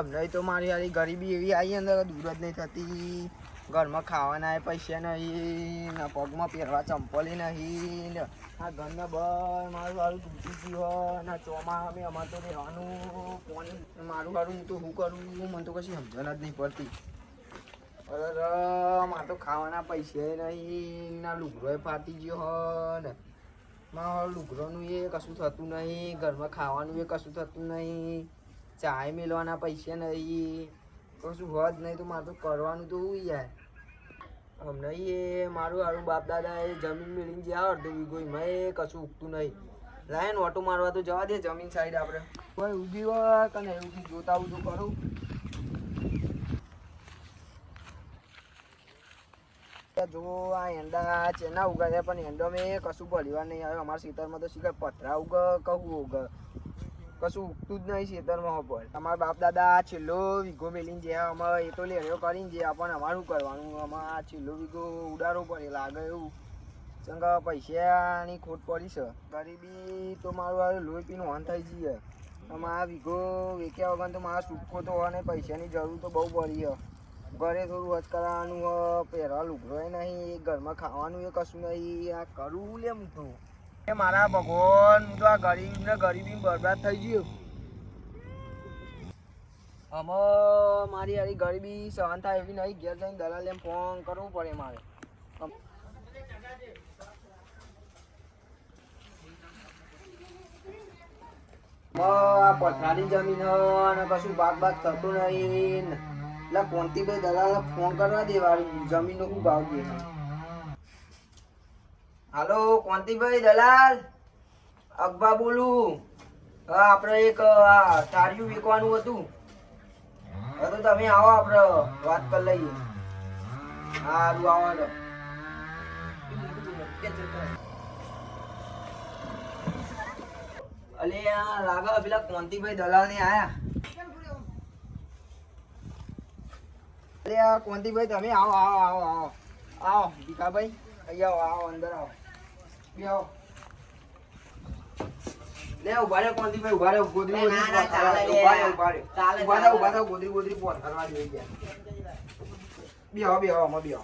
નહીં તો મારી યારી ગરીબી એવી આવી અંદર દૂર જ નહીં થતી. ઘરમાં ખાવાના પૈસા નહીં ને પગમાં પહેરવા ચંપલી નહીં ને આ ઘરના બર મારું વાળું તૂટી ગયું હોય ને ચોમાસામાં અમારે તો રહેવાનું પાણી મારું વાળું હું તો શું કરું મને તો કશી સમજણ જ નહીં પડતી. અરે મારે તો ખાવાના પૈસા નહીં ના લુગડોય ફાટી ગયો હોય ને મારા લુગડોનું એ કશું થતું નહીં, ઘરમાં ખાવાનું એ કશું થતું નહીં, ચાય મેળવાના પૈસા નહીં, કશું હોત નહીં તો મારે તો કરવાનું તો યાર. હમણાં એ મારું હારું બાપ દાદા એ જમીન મેળવીને જ્યાં અડધો વીઘો એમાં એ કશું ઉગતું નહીં. લાયન ઓટો મારવા તો જવા દે જમીન સાઈડ આપણે કોઈ ઊભી હોય કે નહીં ઊભી જોતા આવું તો કરું. જો આ એંડા ચેના ઉગા પણ એંડો મેં કશું ભરીવાર નહીં આવ્યો. અમારા ખેતરમાં તો શીખર પથરા ઉગ કહું ઉગ કશું ઉગતું જ નહીં ખેતરમાં. પર અમારા બાપ દાદા છેલ્લો વીઘો મેલીને જ્યાં અમે એ તો લેણ્યો કરીને જે આપણને અમારું કરવાનું અમારા છેલ્લો વીઘો ઉડાડવો પડે લાગે એવું. ચંગા પૈસાની ખોટ પડી છે, ગરીબી તો મારું લોહી પીનું વન થઈ જઈએ. અમારા વીઘો વેચ્યા વગર તો મારા સુખો તો હોય ને પૈસાની જરૂર તો બહુ પડી છે. ઘરે થોડું હજ કરવાનું પહેરવા લુગડોય નહીં, ઘરમાં ખાવાનું એ કશું નહીં. આ કરવું લે હું તો એ મારા ભગવાન હું તો આ ગરીબને ગરીબી બરબાદ થઈ ગયું. અમે મારી યારી ગરીબી સહન થાય એવી નહીં. ઘેર જઈને દલાલ એમ ફોન કરવું પડે મારે. આ પથરાની જમીન અને કશું ભાગ થતું નહીં. એટલે કોંતીભાઈ દલાલ ફોન કરવા દેવાળી જમીનનો શું ભાવ દે. હાલો કોંતીભાઈ દલાલ, અકબા બોલું. હા આપણે એક તારિયું વેચવાનું હતું. હા તો તમે આવો આપણે વાત કરી લઈએ. સારું આવો. અલે આ લાગે પેલા કોંતીભાઈ દલાલ ને આયા. અરે કોંતીભાઈ તમે આવો આવો આવો આવો આવો ભીખાભાઈ અહીંયા આવો અંદર આવો આવો. લે ઉભા રે કોંતીભાઈ ઉભા રે. ગોદરી ગોદરી ગોદરી ફોન કરવા જોઈ ગયા. બેહો અમે બેહો.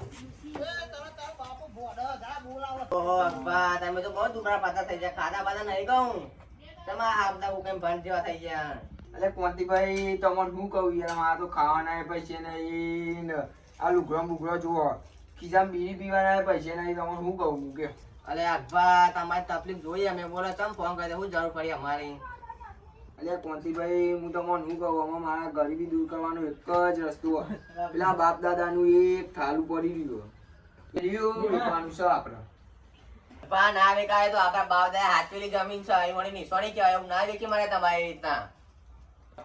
તમે તો બહુ દુબળા પાતા થઈ ગયા, ખાધા બાધા નહીં કહું તમારા હાથના કેમ ભણ જેવા થઈ ગયા. અલે કોંતીભાઈ તમને શું કહું યાર, મારા તો ખાવાના પૈસે નહીં, આ લુગડો બુગડો જુઓ, ખીજામાં બીડી પીવાના પૈસે નહીં. તમને શું કહું હું કે અરે અબ્બા તમારી તકલીફ જોઈએ અમે બોલો ચમ ફોન કરી શું જરૂર પડી અમારી. અલે કોંતીભાઈ હું તમને શું કહું, આમાં મારા ગરીબી દૂર કરવાનો એક જ રસ્તો, પેલા બાપ દાદાનું એક થાલું પડી રહ્યું છે આપણે. ના વેકાય તો આપડા બાપ દાદા હાથવેલી જમીન છે એ વળી નિશાની કહેવાય, એવું ના વેચી મળે તમારી રીતના.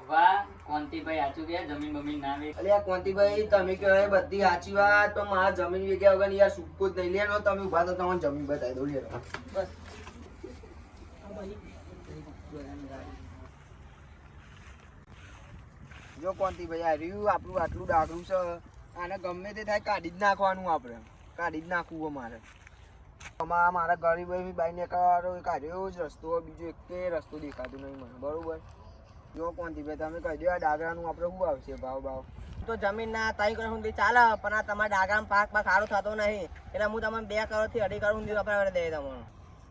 વાહ કોંતીભાઈ સાચું કે જમીન બમીન ના વેચ. અલ્યા કોંતીભાઈ તમે કહેવાય બધી સાચી વાત, પણ મારા જમીન વેચ્યા વગર યાર સુખો જ નહીં. લેનો તમે ઉભા તો તમને જમીન બતાવી દઉં. લેનો બસ જો કોંતીભાઈ આ રહ્યું આપણું આટલું ડાગરું છે, આને ગમે તે થાય કાઢી જ નાખવાનું, આપણે કાઢી જ નાખવું મારે. મારા ગરીબ બાઈને કાઢ્યો જ રસ્તો, બીજો એક રસ્તો દેખાતું નહીં મને. બરોબર જો કોંતીભાઈ તમે કહી દો આ ડાગરાનું આપણે શું આવશે ભાવ તો જમીન ના 3 કરોડ સુધી ચાલે, પણ આ તમારા ડાગરામાં પાક સારો થતો નહીં, એટલે હું તમને 2 કરોડ થી 2.5 કરોડ સુધી વપરાવે દે તમને.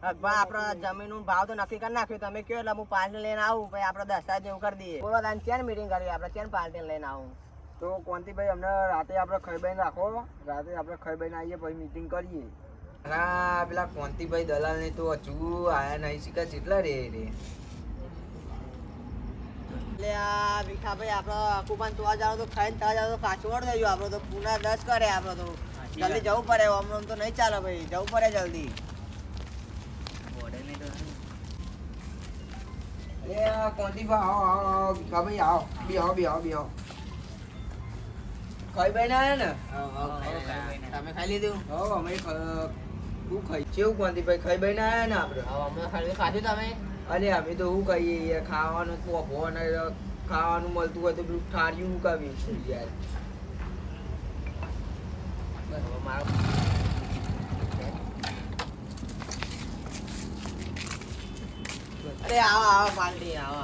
આપણે જમીન નું ભાવ તો નક્કી કરી નાખ્યું, તમે કહો એટલે હું પાર્ટી લઈને આવું, પછી આપણે દસ્તાવેજ એવું કરી દઈએ. બોલો તાને ચેન મીટિંગ કરી, આપણે ચેન પાર્ટી લઈને આવું. તો કોંતીભાઈ અમને રાતે આપણે ખાઈ બાઈને રાખો, રાતે આપણે ખાઈ બાઈને આવીએ પછી મીટિંગ કરીએ. ના પેલા કોંતીભાઈ દલાલ ને તો હજુ આયા નહીં, શીખા જેટલા રે એટલે આ ભીખાભાઈ આપણે કુપન તો જાવ તો ખાઈને તા જાવ તો પાછું વળ દઈએ. આપણે તો પૂના 10 કરે, આપણે તો જલ્દી જવું પડે. હમણાં તો નહીં ચાલે ભાઈ, જવું પડે જલ્દી. કોંતીભાઈ આવો આવો આવો ભીખાભાઈ આવો, બેહો ખાઈ બાઈને આયા ને? તમે ખાઈ લીધું? હો અમે શું ખાઈ કેવું કોંતીભાઈ ખાઈ બાઈને આયા ને આપણે? અમે ખાધું તમે? અરે અમે તો શું કહીએ, ખાવાનું પોપો અને ખાવાનું મળતું હોય તો પેલું ઠાર્યું મુકાવી યાર. અરે આવો પાર્ટી આવો.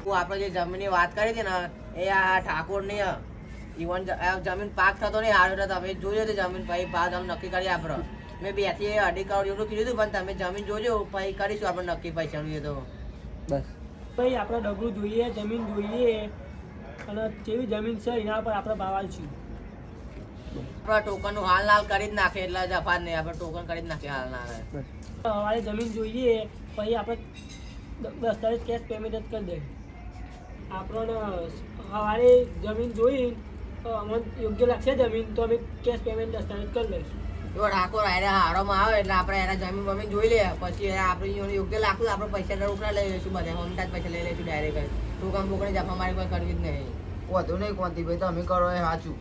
હું આપણે જે જમીનની વાત કરી હતી ને એ આ ઠાકોર ની ઈવન જમીન પાક થતો નહીં હારો એટલે તમે જોજો તે જમીન પછી ભાવ તમે નક્કી કરી આપણે મેં 2 થી 2.5 કરોડ જેટલું કીધું હતું પણ તમે જમીન જોજો પછી કરીશું આપણે નક્કી પૈસાનું એ તો બસ ભાઈ આપણે ડગલું જોઈએ, જમીન જોઈએ અને જેવી જમીન છે એના પર આપણે ભાવ આલશું. આપણે ટોકનનું હાલ નાલ કરી જ નાખે એટલે જફાત નહીં આપણે ટોકન કરી જ નાખીએ હાલ નાલ સવારે જમીન જોઈએ પછી આપણે દસ્તાવેજ કેશ પેમેન્ટ જ કરી દઈએ. આપણને સવારે જમીન જોઈ તો અમને યોગ્ય લાગશે જમીન તો અમે કેશ પેમેન્ટ દસ્તાવેજ કરી લઈશું. જો ઠાકોર આરે હારોમાં આવે એટલે આપણે એના જમીન બમીન જોઈ લે પછી આપણે યોગ્ય લાગતું આપણે પૈસા રોકડા લઈ લઈશું બધા હોમતા જ પૈસા લઈ લઈશું ડાયરેક્ટ ટોકન બોકને જફા મારી કોઈ કરવી જ નહીં. વધુ નહીં કોંતી ભાઈ તમે કરો એ સાચું.